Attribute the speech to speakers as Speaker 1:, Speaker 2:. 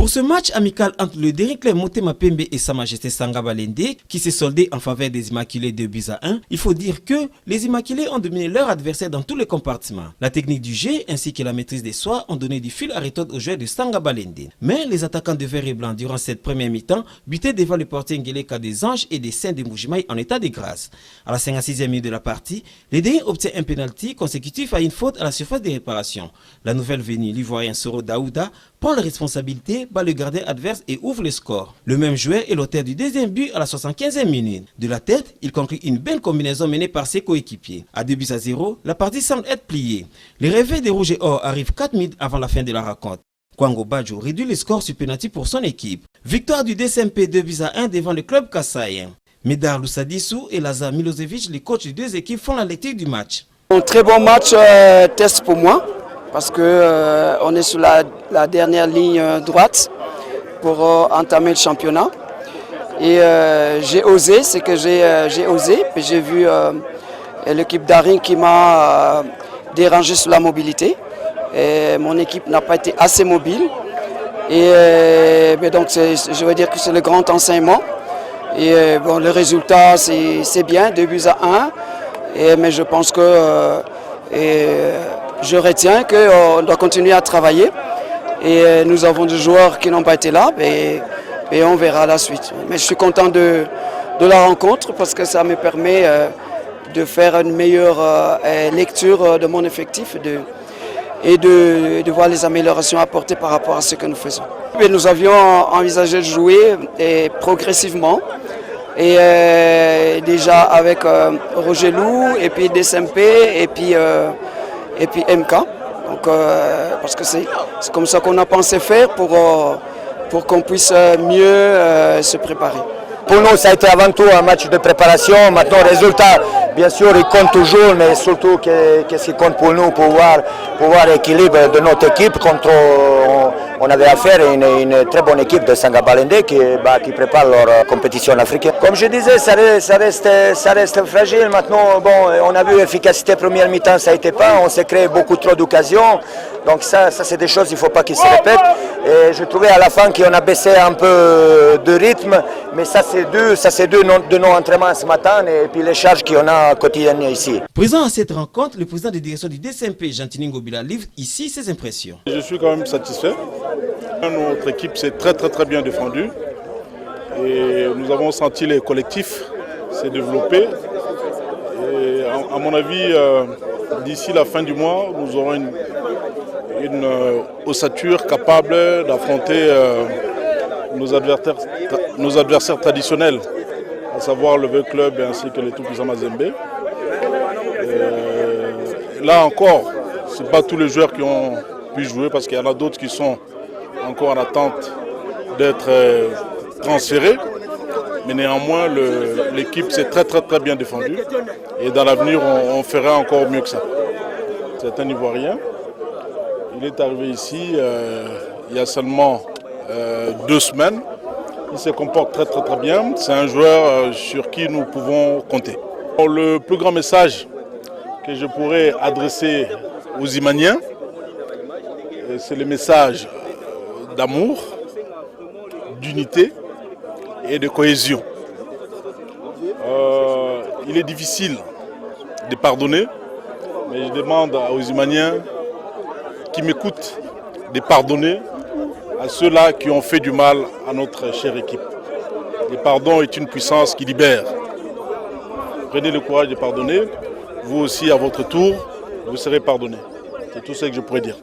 Speaker 1: Pour ce match amical entre le Derrick Motema Pembe et Sa Majesté Sanga Balende, qui s'est soldé en faveur des Immaculés 2-1, il faut dire que les Immaculés ont dominé leur adversaire dans tous les compartiments. La technique du jeu ainsi que la maîtrise des soins ont donné du fil à retordre aux joueurs de Sanga Balende. Mais les attaquants de vert et blanc durant cette première mi-temps butaient devant le portier Ngeleka des Anges et des Saints de Mbujimaï en état de grâce. À la 56e minute de la partie, les Derrick obtient un pénalty consécutif à une faute à la surface de réparation. La nouvelle venue, l'Ivoirien Soro Daouda, prend la responsabilité, bat le gardien adverse et ouvre le score. Le même joueur est l'auteur du deuxième but à la 75e minute. De la tête, il conclut une belle combinaison menée par ses coéquipiers. À 2-0, la partie semble être pliée. Le réveil des Rouges et Or arrive 4 minutes avant la fin de la rencontre. Kwango Badjo réduit le score sur penalty pour son équipe. Victoire du DSMP 2-1 devant le club Kassaïen. Médard Loussadissou et Lazar Milosevic, les coachs des deux équipes, font la lecture du match.
Speaker 2: Un très bon match test pour moi. Parce qu'on est sur la dernière ligne droite pour entamer le championnat. Et j'ai osé, c'est que j'ai osé. Puis j'ai vu l'équipe d'Arin qui m'a dérangé sur la mobilité. Et mon équipe n'a pas été assez mobile. Et donc je veux dire que c'est le grand enseignement. Et bon, le résultat c'est bien, 2-1. Mais je pense que... je retiens qu'on doit continuer à travailler et nous avons des joueurs qui n'ont pas été là et on verra la suite. Mais je suis content de la rencontre parce que ça me permet de faire une meilleure lecture de mon effectif et de voir les améliorations apportées par rapport à ce que nous faisons. Et nous avions envisagé de jouer progressivement. Et déjà avec Roger Lou et puis DSMP et puis MK. Donc, parce que c'est comme ça qu'on a pensé faire pour qu'on puisse mieux se préparer.
Speaker 3: Pour nous, ça a été avant tout un match de préparation. Maintenant, le résultat, bien sûr, il compte toujours, mais surtout, qu'est-ce qui compte pour nous, pour voir l'équilibre de notre équipe contre... On avait affaire à une très bonne équipe de Sanga Balende qui prépare leur compétition africaine. Comme je disais, ça reste fragile. Maintenant, bon, on a vu l'efficacité première mi-temps, ça n'était pas. On s'est créé beaucoup trop d'occasions. Donc ça c'est des choses, il ne faut pas qu'ils se répètent. Et je trouvais à la fin qu'on a baissé un peu de rythme. Mais ça c'est dû de nos entraînements ce matin et puis les charges qu'on a quotidiennement ici.
Speaker 1: Présent à cette rencontre, le président de direction du DSMP, Jean-Tini Ngobila, livre ici ses impressions.
Speaker 4: Je suis quand même satisfait. Notre équipe s'est très bien défendue et nous avons senti les collectifs se développer. Et à mon avis, d'ici la fin du mois, nous aurons une ossature capable d'affronter nos adversaires traditionnels, à savoir le Veuve Club ainsi que les tout-puissants Mazembe. Là encore, ce n'est pas tous les joueurs qui ont pu jouer parce qu'il y en a d'autres qui sont encore en attente d'être transférés. Mais néanmoins, l'équipe s'est très bien défendue. Et dans l'avenir, on fera encore mieux que ça. C'est un Ivoirien. Il est arrivé ici il y a seulement 2 semaines. Il se comporte très bien. C'est un joueur sur qui nous pouvons compter. Le plus grand message que je pourrais adresser aux Imaniens, c'est le message d'amour, d'unité et de cohésion. Il est difficile de pardonner, mais je demande aux Imaniens qui m'écoutent de pardonner à ceux-là qui ont fait du mal à notre chère équipe. Le pardon est une puissance qui libère. Prenez le courage de pardonner, vous aussi à votre tour, vous serez pardonné. C'est tout ce que je pourrais dire.